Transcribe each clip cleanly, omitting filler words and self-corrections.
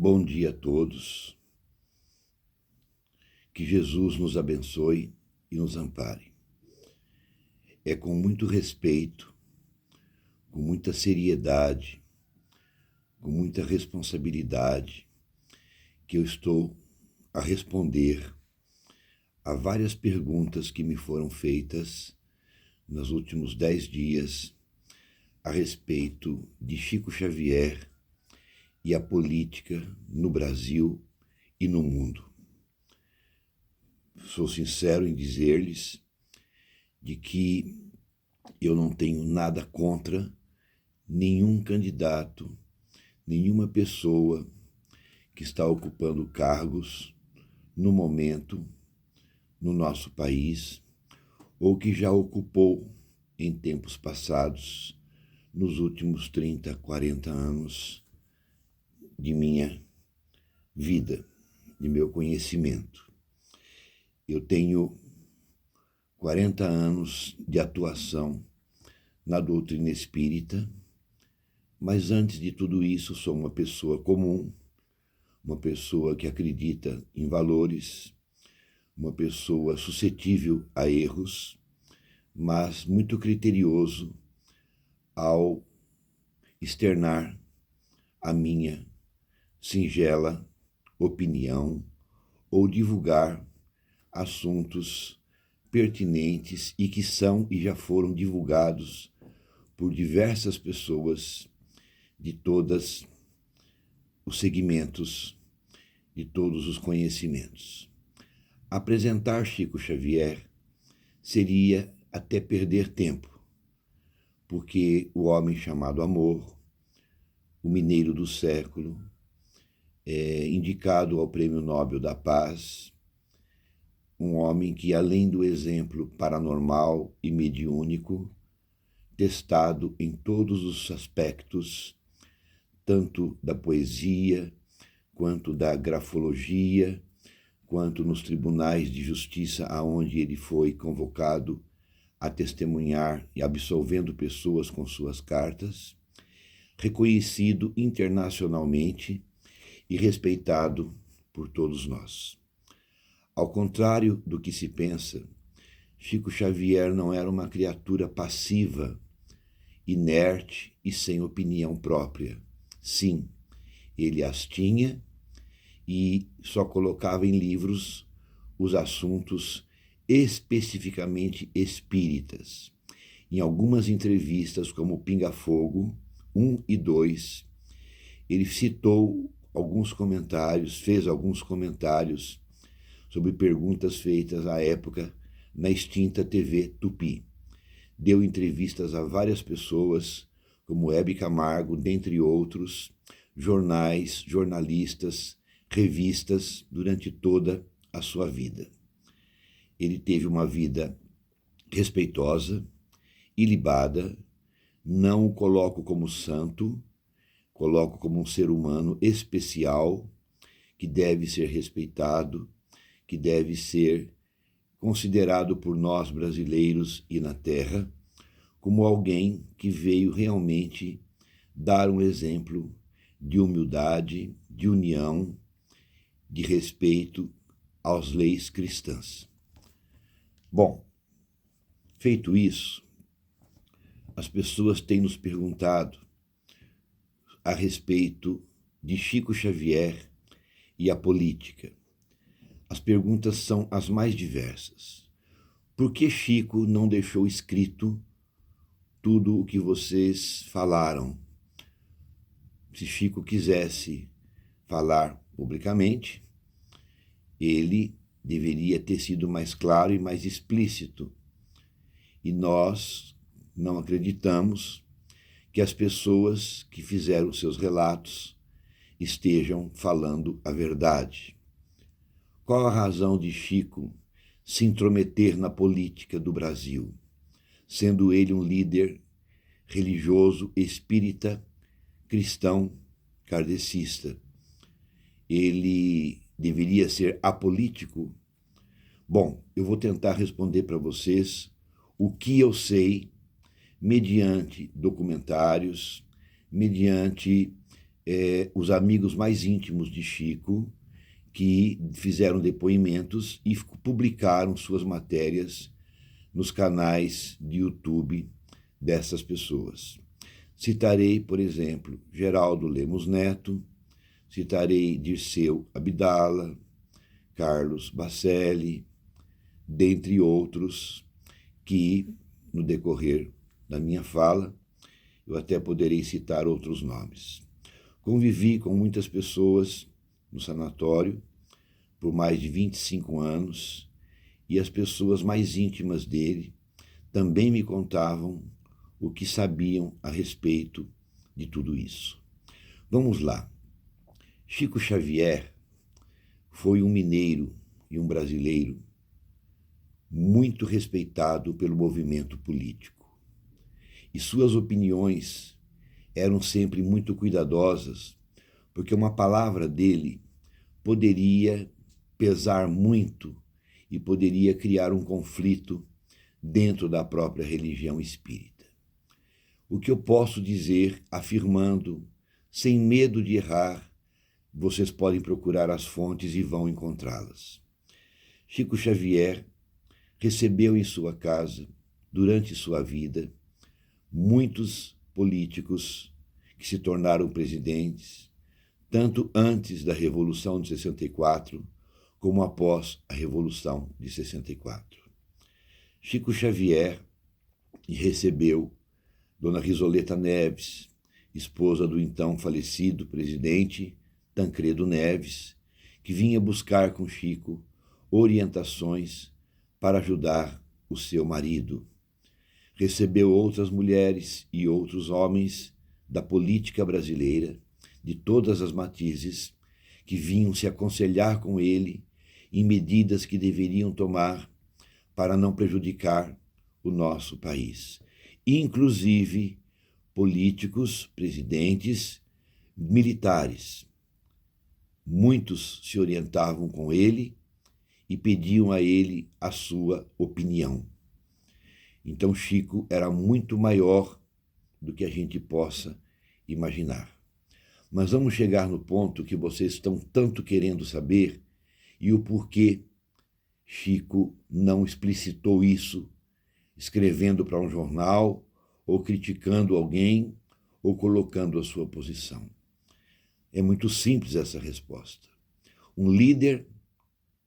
Bom dia a todos, que Jesus nos abençoe e nos ampare. É com muito respeito, com muita seriedade, com muita responsabilidade que eu estou a responder a várias perguntas que me foram feitas nos últimos 10 dias a respeito de Chico Xavier e a política no Brasil e no mundo. Sou sincero em dizer-lhes de que eu não tenho nada contra nenhum candidato, nenhuma pessoa que está ocupando cargos no momento no nosso país ou que já ocupou em tempos passados, nos últimos 30, 40 anos de minha vida, de meu conhecimento. Eu tenho 40 anos de atuação na doutrina espírita, mas antes de tudo isso sou uma pessoa comum, uma pessoa que acredita em valores, uma pessoa suscetível a erros, mas muito criterioso ao externar a minha singela opinião ou divulgar assuntos pertinentes e que são e já foram divulgados por diversas pessoas de todos os segmentos, de todos os conhecimentos. Apresentar Chico Xavier seria até perder tempo, porque o homem chamado Amor, o mineiro do século, indicado ao Prêmio Nobel da Paz, um homem que, além do exemplo paranormal e mediúnico, testado em todos os aspectos, tanto da poesia, quanto da grafologia, quanto nos tribunais de justiça aonde ele foi convocado a testemunhar e absolvendo pessoas com suas cartas, reconhecido internacionalmente e respeitado por todos nós. Ao contrário do que se pensa, Chico Xavier não era uma criatura passiva, inerte e sem opinião própria. Sim, ele as tinha e só colocava em livros os assuntos especificamente espíritas. Em algumas entrevistas, como Pinga Fogo 1 e 2, ele citou alguns comentários, fez alguns comentários sobre perguntas feitas à época na extinta TV Tupi. Deu entrevistas a várias pessoas, como Hebe Camargo, dentre outros, jornais, jornalistas, revistas, durante toda a sua vida. Ele teve uma vida respeitosa, ilibada, não o coloco como santo, coloco como um ser humano especial, que deve ser respeitado, que deve ser considerado por nós brasileiros e na Terra como alguém que veio realmente dar um exemplo de humildade, de união, de respeito às leis cristãs. Bom, feito isso, as pessoas têm nos perguntado a respeito de Chico Xavier e a política. As perguntas são as mais diversas. Por que Chico não deixou escrito tudo o que vocês falaram? Se Chico quisesse falar publicamente, ele deveria ter sido mais claro e mais explícito. E nós não acreditamos que as pessoas que fizeram seus relatos estejam falando a verdade. Qual a razão de Chico se intrometer na política do Brasil, sendo ele um líder religioso, espírita, cristão, kardecista? Ele deveria ser apolítico? Bom, eu vou tentar responder para vocês o que eu sei mediante documentários, mediante os amigos mais íntimos de Chico, que fizeram depoimentos e publicaram suas matérias nos canais de YouTube dessas pessoas. Citarei, por exemplo, Geraldo Lemos Neto, citarei Dirceu Abdala, Carlos Bacelli, dentre outros que, no decorrer da minha fala, eu até poderei citar outros nomes. Convivi com muitas pessoas no sanatório por mais de 25 anos e as pessoas mais íntimas dele também me contavam o que sabiam a respeito de tudo isso. Vamos lá. Chico Xavier foi um mineiro e um brasileiro muito respeitado pelo movimento político. E suas opiniões eram sempre muito cuidadosas, porque uma palavra dele poderia pesar muito e poderia criar um conflito dentro da própria religião espírita. O que eu posso dizer, afirmando, sem medo de errar, vocês podem procurar as fontes e vão encontrá-las. Chico Xavier recebeu em sua casa, durante sua vida, muitos políticos que se tornaram presidentes, tanto antes da Revolução de 64, como após a Revolução de 64. Chico Xavier recebeu Dona Risoleta Neves, esposa do então falecido presidente Tancredo Neves, que vinha buscar com Chico orientações para ajudar o seu marido. Recebeu outras mulheres e outros homens da política brasileira, de todas as matizes, que vinham se aconselhar com ele em medidas que deveriam tomar para não prejudicar o nosso país. Inclusive políticos, presidentes, militares. Muitos se orientavam com ele e pediam a ele a sua opinião. Então Chico era muito maior do que a gente possa imaginar. Mas vamos chegar no ponto que vocês estão tanto querendo saber e o porquê Chico não explicitou isso, escrevendo para um jornal, ou criticando alguém, ou colocando a sua posição. É muito simples essa resposta. Um líder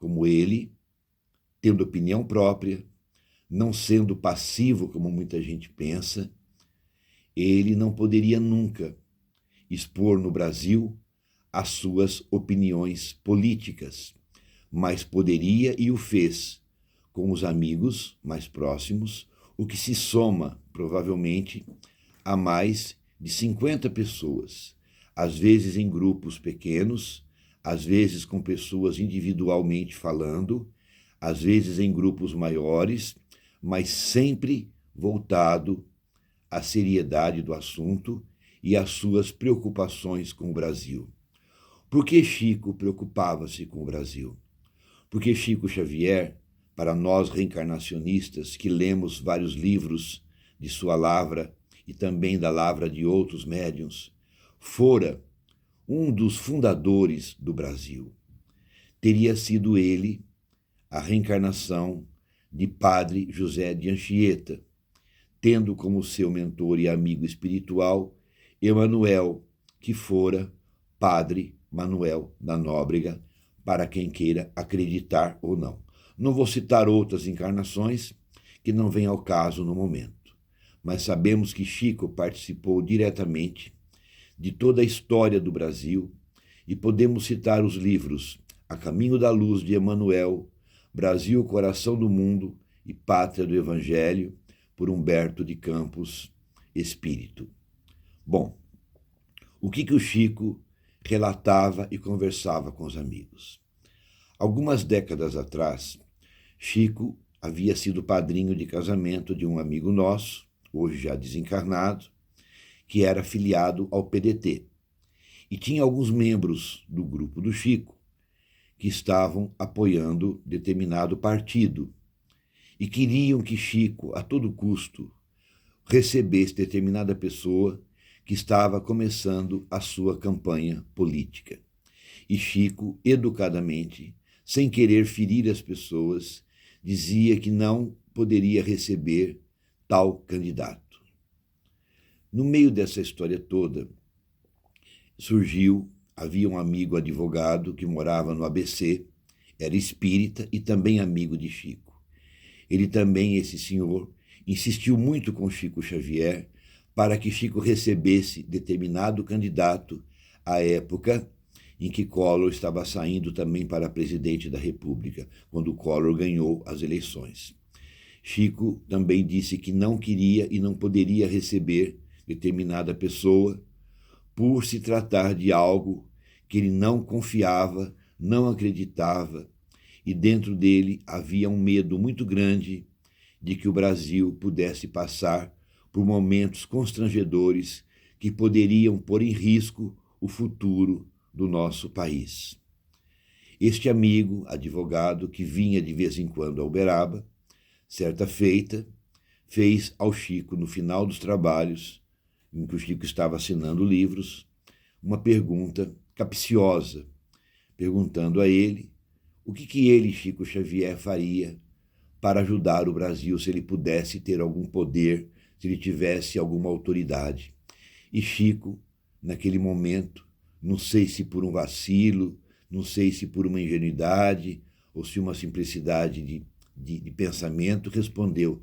como ele, tendo opinião própria, não sendo passivo como muita gente pensa, ele não poderia nunca expor no Brasil as suas opiniões políticas, mas poderia e o fez com os amigos mais próximos, o que se soma, provavelmente, a mais de 50 pessoas, às vezes em grupos pequenos, às vezes com pessoas individualmente falando, às vezes em grupos maiores, mas sempre voltado à seriedade do assunto e às suas preocupações com o Brasil. Por que Chico preocupava-se com o Brasil? Porque Chico Xavier, para nós reencarnacionistas que lemos vários livros de sua lavra e também da lavra de outros médiuns, fora um dos fundadores do Brasil. Teria sido ele a reencarnação de Padre José de Anchieta, tendo como seu mentor e amigo espiritual Emanuel, que fora Padre Manuel da Nóbrega, para quem queira acreditar ou não. Não vou citar outras encarnações que não vêm ao caso no momento, mas sabemos que Chico participou diretamente de toda a história do Brasil e podemos citar os livros A Caminho da Luz de Emanuel, Brasil, Coração do Mundo e Pátria do Evangelho, por Humberto de Campos, Espírito. Bom, o que o Chico relatava e conversava com os amigos? Algumas décadas atrás, Chico havia sido padrinho de casamento de um amigo nosso, hoje já desencarnado, que era filiado ao PDT. E tinha alguns membros do grupo do Chico que estavam apoiando determinado partido e queriam que Chico, a todo custo, recebesse determinada pessoa que estava começando a sua campanha política. E Chico, educadamente, sem querer ferir as pessoas, dizia que não poderia receber tal candidato. No meio dessa história toda, havia um amigo advogado que morava no ABC, era espírita e também amigo de Chico. Ele também, esse senhor, insistiu muito com Chico Xavier para que Chico recebesse determinado candidato à época em que Collor estava saindo também para presidente da República, quando Collor ganhou as eleições. Chico também disse que não queria e não poderia receber determinada pessoa por se tratar de algo que ele não confiava, não acreditava, e dentro dele havia um medo muito grande de que o Brasil pudesse passar por momentos constrangedores que poderiam pôr em risco o futuro do nosso país. Este amigo, advogado, que vinha de vez em quando a Uberaba, certa feita, fez ao Chico, no final dos trabalhos, em que o Chico estava assinando livros, uma pergunta capciosa, perguntando a ele o que ele, Chico Xavier, faria para ajudar o Brasil, se ele pudesse ter algum poder, se ele tivesse alguma autoridade. E Chico, naquele momento, não sei se por um vacilo, não sei se por uma ingenuidade ou se uma simplicidade de pensamento, respondeu: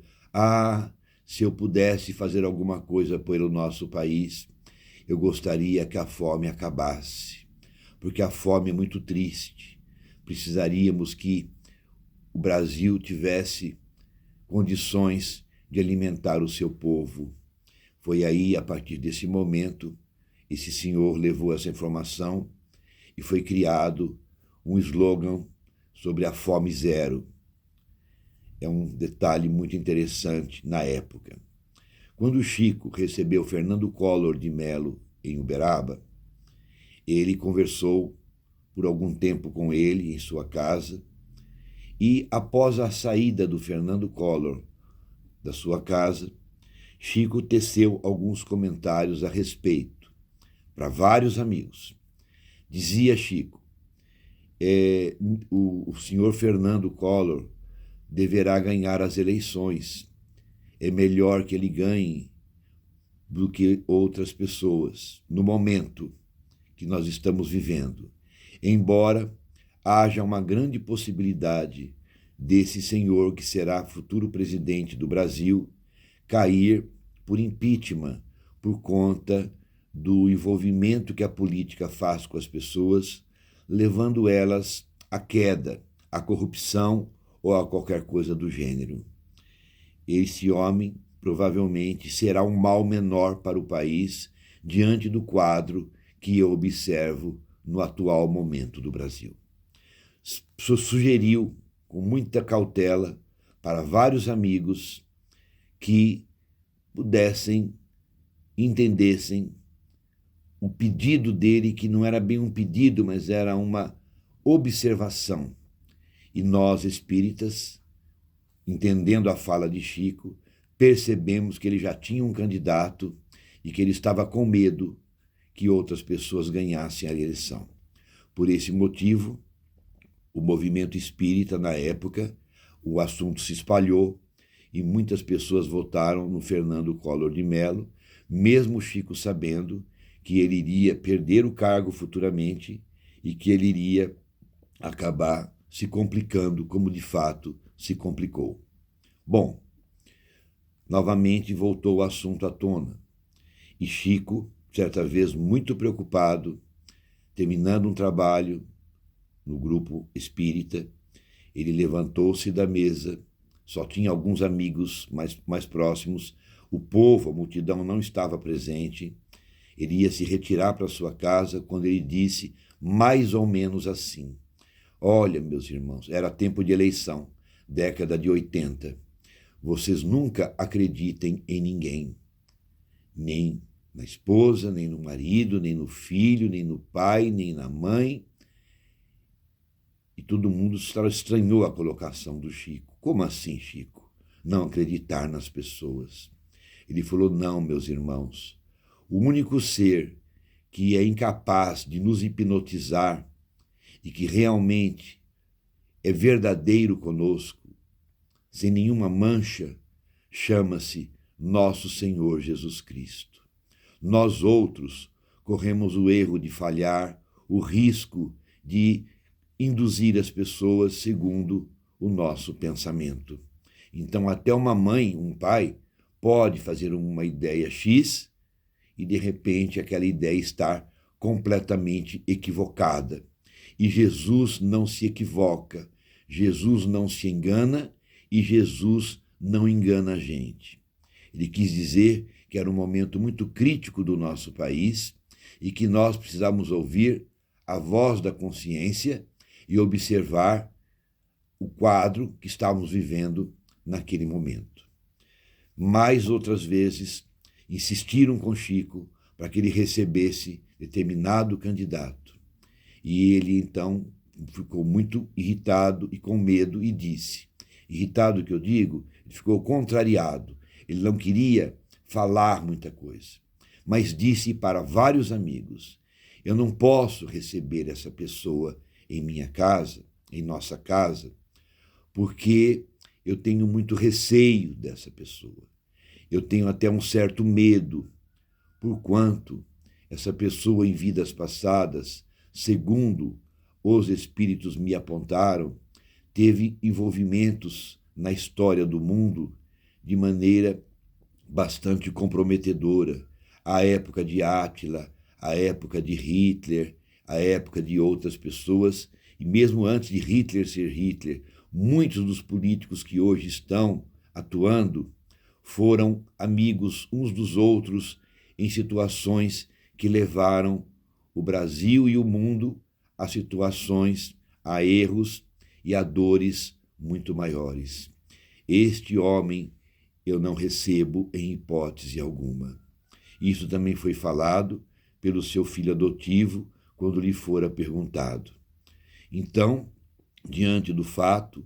se eu pudesse fazer alguma coisa pelo nosso país, eu gostaria que a fome acabasse, porque a fome é muito triste. Precisaríamos que o Brasil tivesse condições de alimentar o seu povo. Foi aí, a partir desse momento, esse senhor levou essa informação e foi criado um slogan sobre a fome zero. É um detalhe muito interessante na época. Quando o Chico recebeu Fernando Collor de Mello em Uberaba, ele conversou por algum tempo com ele em sua casa e, após a saída do Fernando Collor da sua casa, Chico teceu alguns comentários a respeito para vários amigos. Dizia Chico, o senhor Fernando Collor deverá ganhar as eleições. É melhor que ele ganhe do que outras pessoas, no momento que nós estamos vivendo. Embora haja uma grande possibilidade desse senhor, que será futuro presidente do Brasil, cair por impeachment, por conta do envolvimento que a política faz com as pessoas, levando elas à queda, à corrupção ou a qualquer coisa do gênero. Esse homem provavelmente será um mal menor para o país diante do quadro que eu observo no atual momento do Brasil. Sugeriu com muita cautela para vários amigos que entendessem o pedido dele, que não era bem um pedido, mas era uma observação. E nós, espíritas, entendendo a fala de Chico, percebemos que ele já tinha um candidato e que ele estava com medo que outras pessoas ganhassem a eleição. Por esse motivo, o movimento espírita, na época, o assunto se espalhou e muitas pessoas votaram no Fernando Collor de Mello, mesmo Chico sabendo que ele iria perder o cargo futuramente e que ele iria acabar se complicando, como de fato se complicou. Bom, novamente voltou o assunto à tona. E Chico, certa vez muito preocupado, terminando um trabalho no grupo espírita, ele levantou-se da mesa, só tinha alguns amigos mais próximos, o povo, a multidão não estava presente. Ele ia se retirar para sua casa quando ele disse mais ou menos assim: olha, meus irmãos, era tempo de eleição, década de 80. Vocês nunca acreditem em ninguém, nem na esposa, nem no marido, nem no filho, nem no pai, nem na mãe. E todo mundo estranhou a colocação do Chico. Como assim, Chico? Não acreditar nas pessoas. Ele falou: não, meus irmãos, O único ser que é incapaz de nos hipnotizar e que realmente é verdadeiro conosco, sem nenhuma mancha, chama-se nosso Senhor Jesus Cristo. Nós outros corremos o erro de falhar, o risco de induzir as pessoas segundo o nosso pensamento. Então, até uma mãe, um pai, pode fazer uma ideia X e, de repente, aquela ideia estar completamente equivocada. E Jesus não se equivoca, Jesus não se engana e Jesus não engana a gente. Ele quis dizer que era um momento muito crítico do nosso país e que nós precisamos ouvir a voz da consciência e observar o quadro que estávamos vivendo naquele momento. Mais outras vezes, insistiram com Chico para que ele recebesse determinado candidato. E ele, então, ficou muito irritado e com medo e disse, irritado que eu digo, ele ficou contrariado, ele não queria falar muita coisa, mas disse para vários amigos, eu não posso receber essa pessoa em minha casa, em nossa casa, porque eu tenho muito receio dessa pessoa. Eu tenho até um certo medo, porquanto essa pessoa em vidas passadas, segundo os espíritos me apontaram, teve envolvimentos na história do mundo de maneira bastante comprometedora. A época de Átila, a época de Hitler, a época de outras pessoas, e mesmo antes de Hitler ser Hitler, muitos dos políticos que hoje estão atuando foram amigos uns dos outros em situações que levaram o Brasil e o mundo a situações, a erros e a dores muito maiores. Este homem eu não recebo em hipótese alguma. Isso também foi falado pelo seu filho adotivo quando lhe fora perguntado. Então, diante do fato,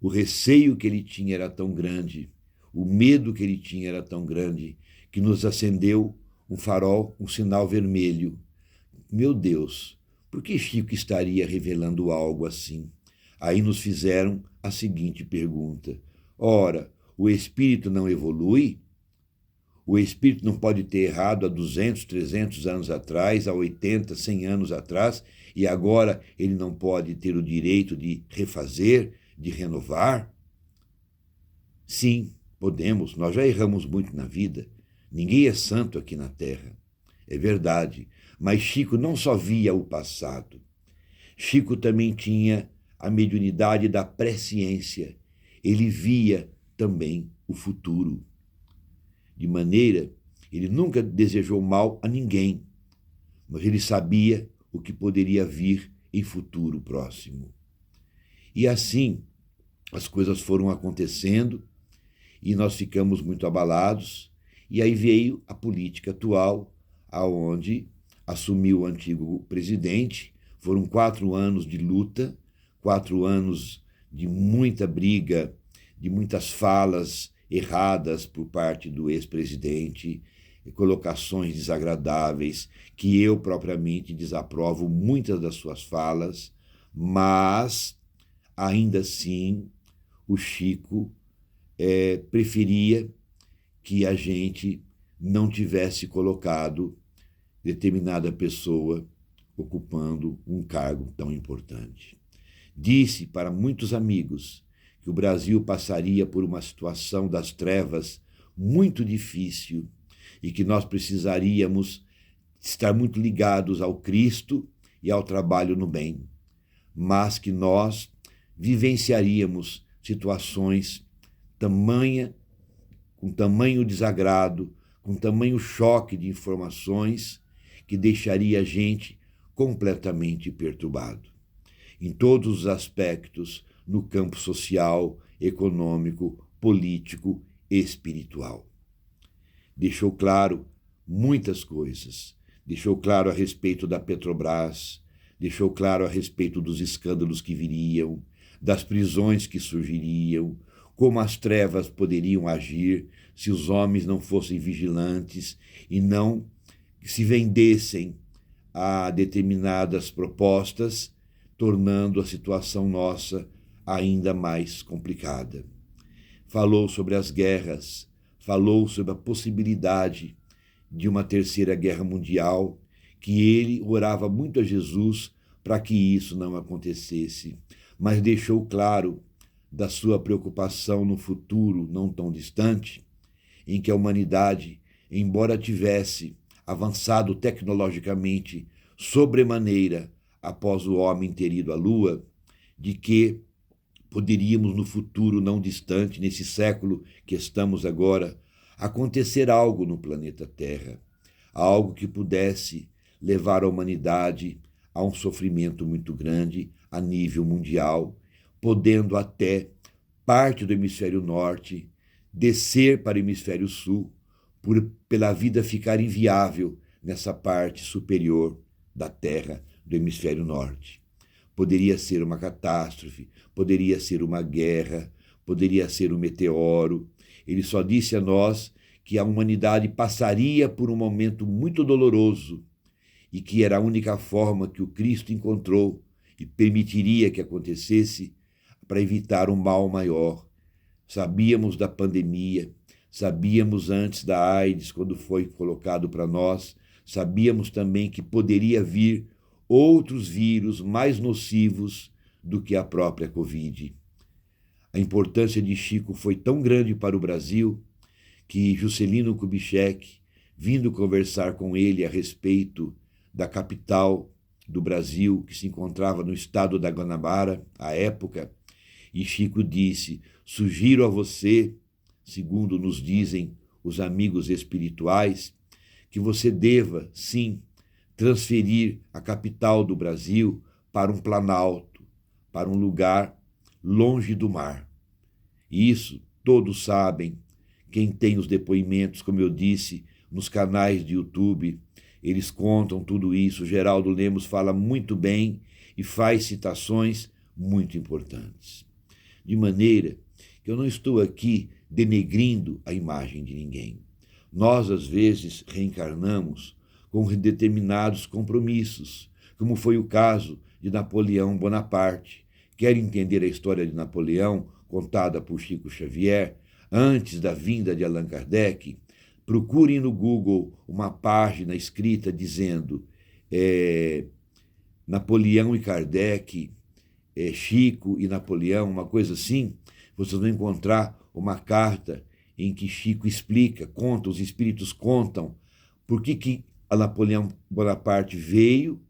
o receio que ele tinha era tão grande, o medo que ele tinha era tão grande, que nos acendeu um farol, um sinal vermelho. Meu Deus, por que Chico estaria revelando algo assim? Aí nos fizeram a seguinte pergunta. Ora, o espírito não evolui? O espírito não pode ter errado há 200, 300 anos atrás, há 80, 100 anos atrás, e agora ele não pode ter o direito de refazer, de renovar? Sim, podemos, nós já erramos muito na vida. Ninguém é santo aqui na Terra. É verdade, mas Chico não só via o passado. Chico também tinha a mediunidade da presciência. Ele via também o futuro. De maneira, ele nunca desejou mal a ninguém, mas ele sabia o que poderia vir em futuro próximo. E assim, as coisas foram acontecendo e nós ficamos muito abalados, e aí veio a política atual, aonde assumiu o antigo presidente. Foram 4 anos de luta, 4 anos de muita briga, de muitas falas erradas por parte do ex-presidente, colocações desagradáveis, que eu propriamente desaprovo muitas das suas falas, mas, ainda assim, o Chico preferia que a gente não tivesse colocado determinada pessoa ocupando um cargo tão importante. Disse para muitos amigos que o Brasil passaria por uma situação das trevas muito difícil e que nós precisaríamos estar muito ligados ao Cristo e ao trabalho no bem, mas que nós vivenciaríamos situações com tamanho desagrado, com tamanho choque de informações, que deixaria a gente completamente perturbado. Em todos os aspectos, no campo social, econômico, político e espiritual. Deixou claro muitas coisas. Deixou claro a respeito da Petrobras, deixou claro a respeito dos escândalos que viriam, das prisões que surgiriam, como as trevas poderiam agir se os homens não fossem vigilantes e não que se vendessem a determinadas propostas, tornando a situação nossa ainda mais complicada. Falou sobre as guerras, falou sobre a possibilidade de uma terceira guerra mundial, que ele orava muito a Jesus para que isso não acontecesse, mas deixou claro da sua preocupação no futuro não tão distante, em que a humanidade, embora tivesse avançado tecnologicamente sobremaneira após o homem ter ido à Lua, de que poderíamos no futuro não distante, nesse século que estamos agora, acontecer algo no planeta Terra, algo que pudesse levar a humanidade a um sofrimento muito grande a nível mundial, podendo até parte do hemisfério norte descer para o hemisfério sul, pela vida ficar inviável nessa parte superior da Terra do hemisfério norte. Poderia ser uma catástrofe, poderia ser uma guerra, poderia ser um meteoro. Ele só disse a nós que a humanidade passaria por um momento muito doloroso e que era a única forma que o Cristo encontrou e permitiria que acontecesse para evitar um mal maior. Sabíamos da pandemia, sabíamos antes da AIDS, quando foi colocado para nós, sabíamos também que poderia vir outros vírus mais nocivos do que a própria Covid. A importância de Chico foi tão grande para o Brasil que Juscelino Kubitschek, vindo conversar com ele a respeito da capital do Brasil, que se encontrava no estado da Guanabara, à época, e Chico disse: sugiro a você, segundo nos dizem os amigos espirituais, que você deva, sim, transferir a capital do Brasil para um planalto, para um lugar longe do mar. Isso todos sabem. Quem tem os depoimentos, como eu disse, nos canais de YouTube, eles contam tudo isso. Geraldo Lemos fala muito bem e faz citações muito importantes. De maneira que eu não estou aqui denegrindo a imagem de ninguém. Nós, às vezes, reencarnamos com determinados compromissos, como foi o caso de Napoleão Bonaparte. Quer entender a história de Napoleão, contada por Chico Xavier, antes da vinda de Allan Kardec? Procurem no Google uma página escrita dizendo Napoleão e Kardec, Chico e Napoleão, uma coisa assim. Vocês vão encontrar uma carta em que Chico explica, conta, os espíritos contam por que a Napoleão Bonaparte veio,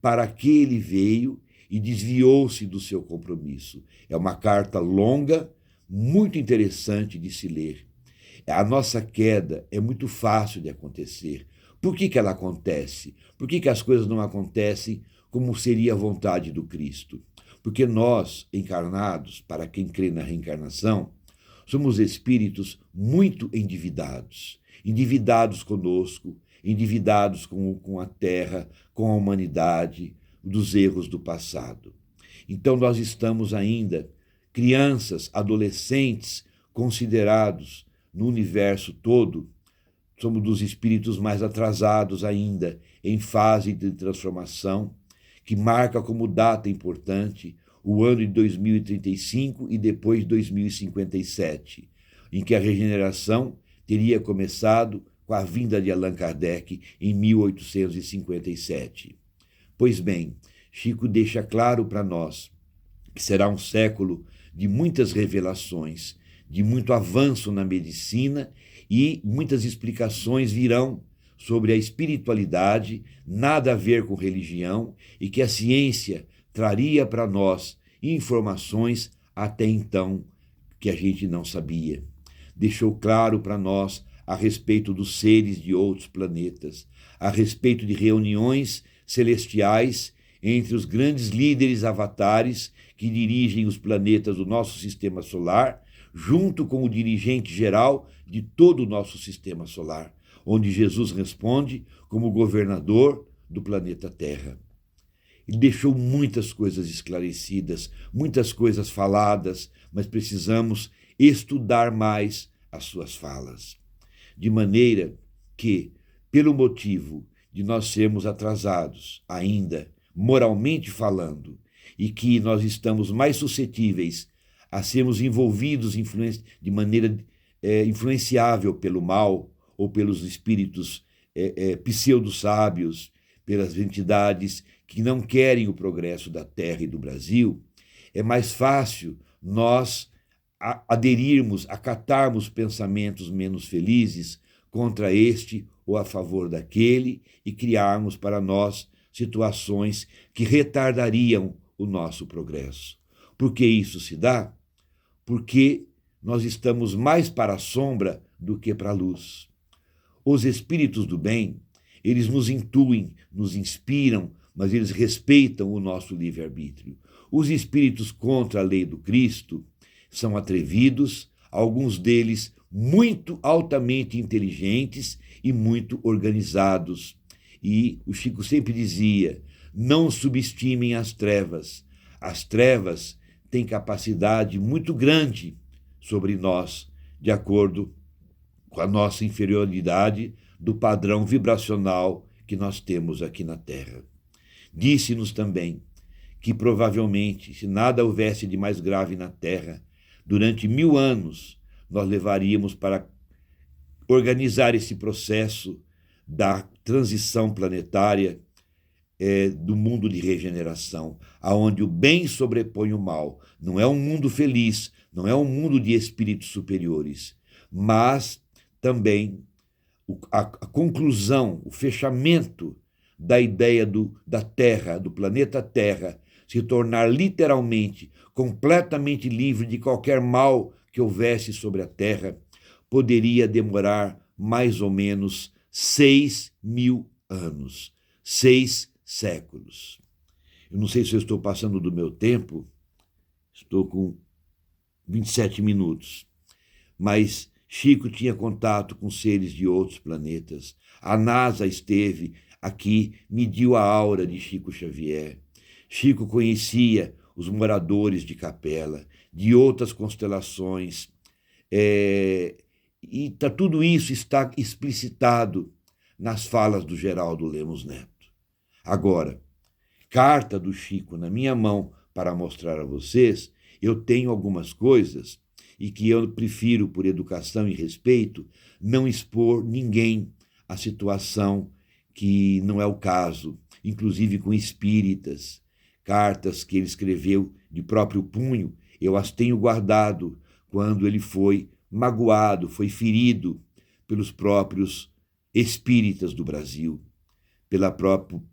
para que ele veio e desviou-se do seu compromisso. É uma carta longa, muito interessante de se ler. A nossa queda é muito fácil de acontecer. Por que ela acontece? Por que as coisas não acontecem como seria a vontade do Cristo? Porque nós, encarnados, para quem crê na reencarnação, somos espíritos muito endividados. Endividados conosco, endividados com a Terra, com a humanidade, dos erros do passado. Então nós estamos ainda crianças, adolescentes, considerados no universo todo, somos dos espíritos mais atrasados ainda, em fase de transformação, que marca como data importante o ano de 2035 e depois 2057, em que a regeneração teria começado com a vinda de Allan Kardec em 1857. Pois bem, Chico deixa claro para nós que será um século de muitas revelações, de muito avanço na medicina, e muitas explicações virão sobre a espiritualidade, nada a ver com religião, e que a ciência traria para nós informações até então que a gente não sabia. Deixou claro para nós a respeito dos seres de outros planetas, a respeito de reuniões celestiais entre os grandes líderes avatares que dirigem os planetas do nosso sistema solar, junto com o dirigente geral de todo o nosso sistema solar, onde Jesus responde como governador do planeta Terra. Ele deixou muitas coisas esclarecidas, muitas coisas faladas, mas precisamos estudar mais as suas falas. De maneira que, pelo motivo de nós sermos atrasados, ainda moralmente falando, e que nós estamos mais suscetíveis a sermos envolvidos de maneira influenciável pelo mal ou pelos espíritos pseudo-sábios, pelas entidades que não querem o progresso da Terra e do Brasil, é mais fácil nós aderirmos, acatarmos pensamentos menos felizes contra este ou a favor daquele e criarmos para nós situações que retardariam o nosso progresso. Por que isso se dá? Porque nós estamos mais para a sombra do que para a luz. Os espíritos do bem, eles nos intuem, nos inspiram, mas eles respeitam o nosso livre-arbítrio. Os espíritos contra a lei do Cristo são atrevidos, alguns deles muito altamente inteligentes e muito organizados. E o Chico sempre dizia, não subestimem as trevas. As trevas têm capacidade muito grande sobre nós, de acordo com a nossa inferioridade do padrão vibracional que nós temos aqui na Terra. Disse-nos também que provavelmente, se nada houvesse de mais grave na Terra, durante 1000 anos nós levaríamos para organizar esse processo da transição planetária do mundo de regeneração, aonde o bem sobrepõe o mal. Não é um mundo feliz, não é um mundo de espíritos superiores, mas também a conclusão, o fechamento da ideia da Terra, do planeta Terra, se tornar literalmente, completamente livre de qualquer mal que houvesse sobre a Terra, poderia demorar mais ou menos 6.000 anos, 6 séculos. Eu não sei se eu estou passando do meu tempo, estou com 27 minutos, mas Chico tinha contato com seres de outros planetas. A NASA esteve aqui, mediu a aura de Chico Xavier. Chico conhecia os moradores de Capela, de outras constelações, e tudo isso está explicitado nas falas do Geraldo Lemos Neto. Agora, carta do Chico na minha mão para mostrar a vocês, eu tenho algumas coisas e que eu prefiro, por educação e respeito, não expor ninguém à situação que não é o caso, inclusive com espíritas. Cartas que ele escreveu de próprio punho, eu as tenho guardado quando ele foi magoado, foi ferido pelos próprios espíritas do Brasil,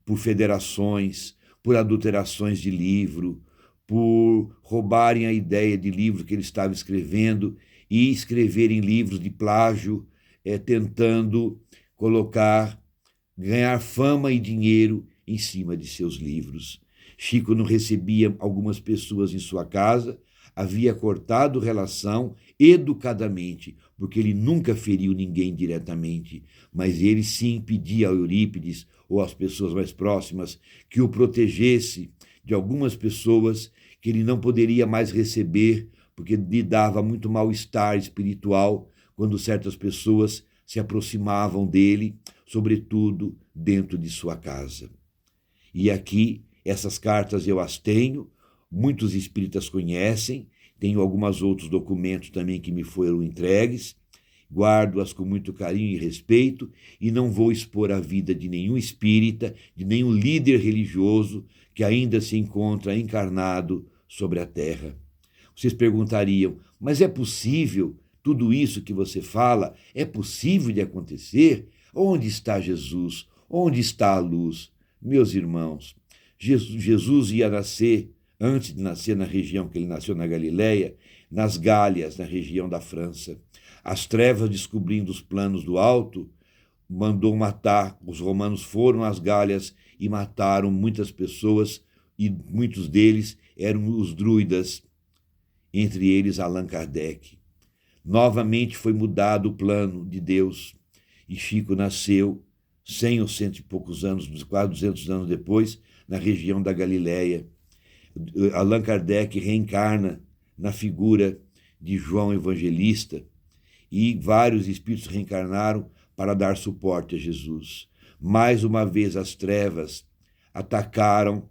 por federações, por adulterações de livro, por roubarem a ideia de livro que ele estava escrevendo e escreverem livros de plágio, tentando ganhar fama e dinheiro em cima de seus livros. Chico não recebia algumas pessoas em sua casa, havia cortado relação educadamente, porque ele nunca feriu ninguém diretamente, mas ele sim pedia ao Eurípides ou às pessoas mais próximas que o protegesse de algumas pessoas que ele não poderia mais receber, porque lhe dava muito mal-estar espiritual quando certas pessoas se aproximavam dele, sobretudo dentro de sua casa. E aqui, essas cartas eu as tenho, muitos espíritas conhecem, tenho alguns outros documentos também que me foram entregues, guardo-as com muito carinho e respeito e não vou expor a vida de nenhum espírita, de nenhum líder religioso que ainda se encontra encarnado sobre a Terra. Vocês perguntariam, mas é possível tudo isso que você fala? É possível de acontecer? Onde está Jesus? Onde está a luz? Meus irmãos, Jesus ia nascer, antes de nascer na região que ele nasceu, na Galileia, nas Gálias, na região da França. As trevas, descobrindo os planos do alto, mandou matar. Os romanos foram às Gálias e mataram muitas pessoas, e muitos deles eram os druidas, entre eles Allan Kardec. Novamente foi mudado o plano de Deus, e Chico nasceu 100 ou 100 e poucos anos, quase 200 anos depois, na região da Galileia. Allan Kardec reencarna na figura de João Evangelista, e vários espíritos reencarnaram para dar suporte a Jesus. mais uma vez as trevas atacaram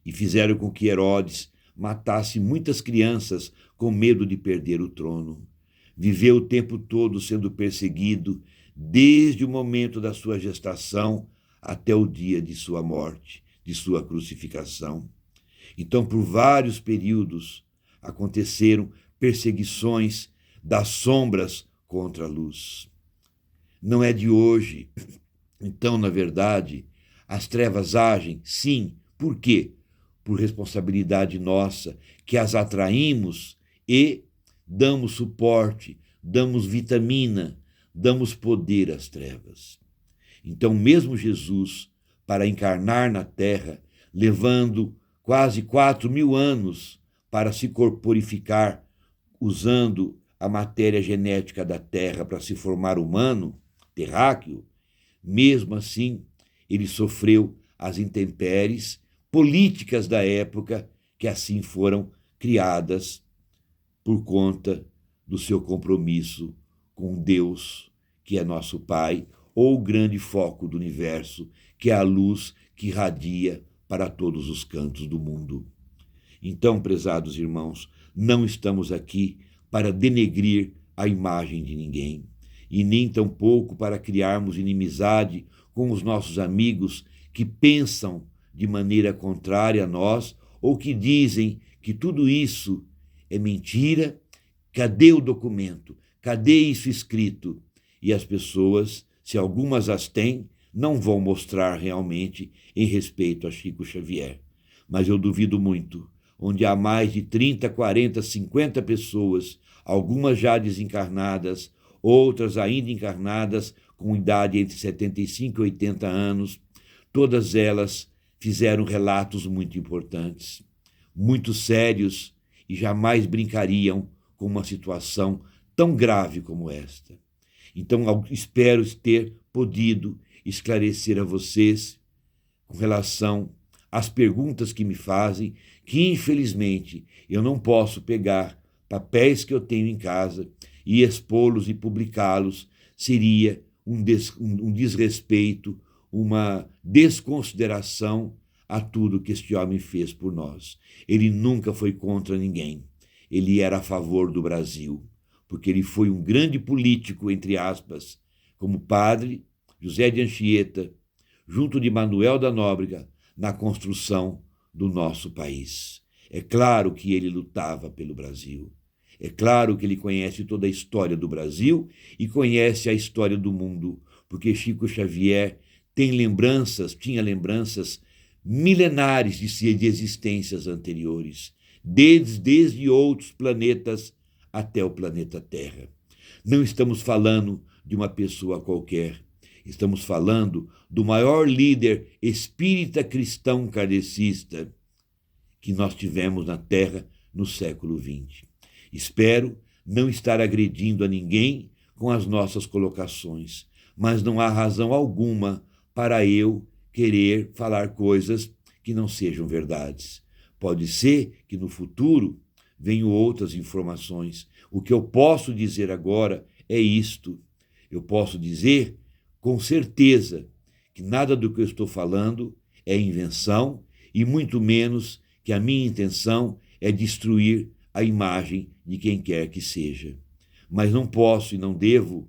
e fizeram com que Herodes matasse muitas crianças com medo de perder o trono. Viveu o tempo todo sendo perseguido, desde o momento da sua gestação até o dia de sua morte, de sua crucificação. Então, por vários períodos, aconteceram perseguições das sombras contra a luz. Não é de hoje. Então, na verdade, as trevas agem, sim. Por quê? Por responsabilidade nossa, que as atraímos e damos suporte, damos vitamina, damos poder às trevas. Então, mesmo Jesus, para encarnar na Terra, levando quase 4.000 anos para se corporificar, usando a matéria genética da Terra para se formar humano, terráqueo, mesmo assim, ele sofreu as intempéries políticas da época que assim foram criadas por conta do seu compromisso com Deus, que é nosso Pai, ou o grande foco do universo, que é a luz que irradia para todos os cantos do mundo. Então, prezados irmãos, não estamos aqui para denegrir a imagem de ninguém, e nem tampouco para criarmos inimizade com os nossos amigos que pensam de maneira contrária a nós ou que dizem que tudo isso é mentira. Cadê o documento? Cadê isso escrito? E as pessoas, se algumas as têm, não vão mostrar realmente em respeito a Chico Xavier. Mas eu duvido muito, onde há mais de 30, 40, 50 pessoas, algumas já desencarnadas, outras ainda encarnadas, com idade entre 75 e 80 anos, todas elas fizeram relatos muito importantes, muito sérios, e jamais brincariam com uma situação tão grave como esta. Então, espero ter podido esclarecer a vocês com relação às perguntas que me fazem, que infelizmente eu não posso pegar papéis que eu tenho em casa e expô-los e publicá-los. Seria um desrespeito, uma desconsideração a tudo que este homem fez por nós. Ele nunca foi contra ninguém. Ele era a favor do Brasil, porque ele foi um grande político, entre aspas, como padre José de Anchieta, junto de Manuel da Nóbrega, na construção do nosso país. É claro que ele lutava pelo Brasil. É claro que ele conhece toda a história do Brasil e conhece a história do mundo, porque Chico Xavier tinha lembranças milenares de existências anteriores, desde outros planetas até o planeta Terra. Não estamos falando de uma pessoa qualquer, estamos falando do maior líder espírita cristão kardecista que nós tivemos na Terra no século XX. Espero não estar agredindo a ninguém com as nossas colocações, mas não há razão alguma para eu querer falar coisas que não sejam verdades. Pode ser que no futuro venham outras informações. O que eu posso dizer agora é isto. Eu posso dizer com certeza que nada do que eu estou falando é invenção e muito menos que a minha intenção é destruir a imagem de quem quer que seja. Mas não posso e não devo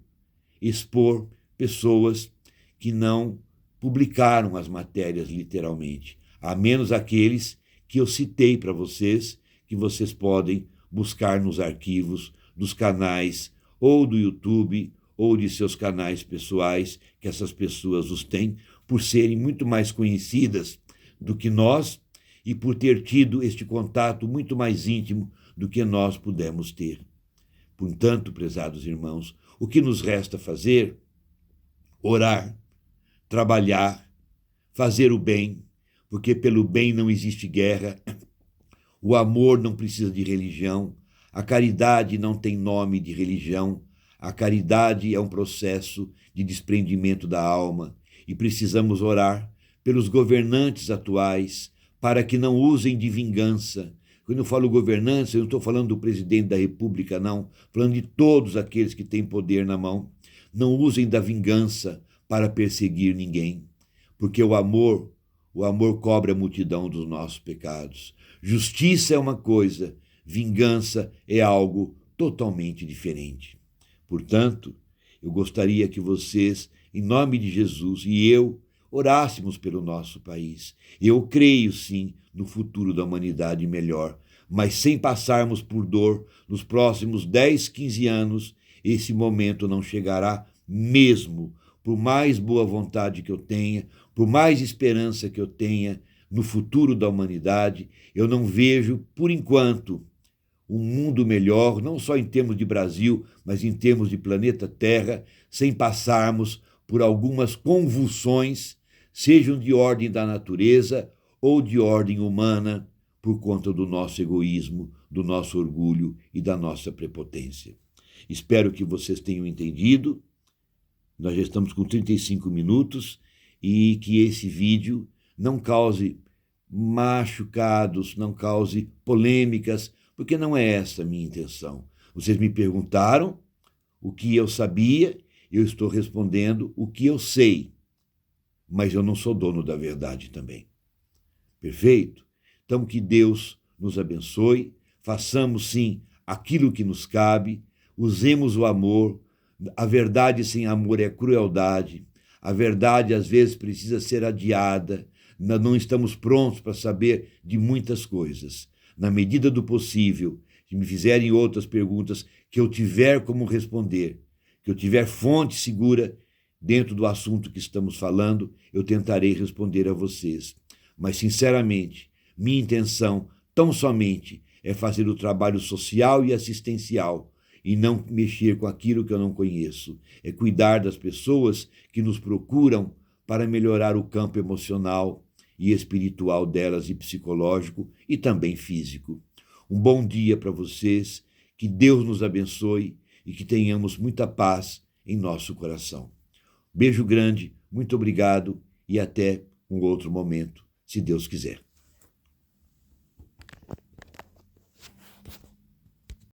expor pessoas que não publicaram as matérias literalmente, a menos aqueles que eu citei para vocês, que vocês podem buscar nos arquivos dos canais ou do YouTube ou de seus canais pessoais, que essas pessoas os têm, por serem muito mais conhecidas do que nós e por ter tido este contato muito mais íntimo do que nós pudemos ter. Portanto, prezados irmãos, o que nos resta fazer? Orar, trabalhar, fazer o bem, porque pelo bem não existe guerra, o amor não precisa de religião, a caridade não tem nome de religião, a caridade é um processo de desprendimento da alma e precisamos orar pelos governantes atuais para que não usem de vingança. Quando eu falo governantes, eu não estou falando do presidente da República, não, falando de todos aqueles que têm poder na mão. Não usem da vingança para perseguir ninguém, porque o amor cobre a multidão dos nossos pecados. Justiça é uma coisa, vingança é algo totalmente diferente. Portanto, eu gostaria que vocês, em nome de Jesus, e eu, orássemos pelo nosso país. Eu creio, sim, no futuro da humanidade melhor, mas sem passarmos por dor, nos próximos 10, 15 anos, esse momento não chegará mesmo. Por mais boa vontade que eu tenha, por mais esperança que eu tenha no futuro da humanidade, eu não vejo, por enquanto, um mundo melhor, não só em termos de Brasil, mas em termos de planeta Terra, sem passarmos por algumas convulsões, sejam de ordem da natureza ou de ordem humana, por conta do nosso egoísmo, do nosso orgulho e da nossa prepotência. Espero que vocês tenham entendido. Nós já estamos com 35 minutos e que esse vídeo não cause machucados, não cause polêmicas, porque não é essa a minha intenção. Vocês me perguntaram o que eu sabia, eu estou respondendo o que eu sei, mas eu não sou dono da verdade também. Perfeito? Então, que Deus nos abençoe, façamos sim aquilo que nos cabe, usemos o amor. A verdade sem amor é crueldade. A verdade, às vezes, precisa ser adiada. Nós não estamos prontos para saber de muitas coisas. Na medida do possível, se me fizerem outras perguntas que eu tiver como responder, que eu tiver fonte segura dentro do assunto que estamos falando, eu tentarei responder a vocês. Mas, sinceramente, minha intenção, tão somente, é fazer o trabalho social e assistencial, e não mexer com aquilo que eu não conheço. É cuidar das pessoas que nos procuram para melhorar o campo emocional e espiritual delas, e psicológico e também físico. Um bom dia para vocês, que Deus nos abençoe e que tenhamos muita paz em nosso coração. Beijo grande, muito obrigado e até um outro momento, se Deus quiser.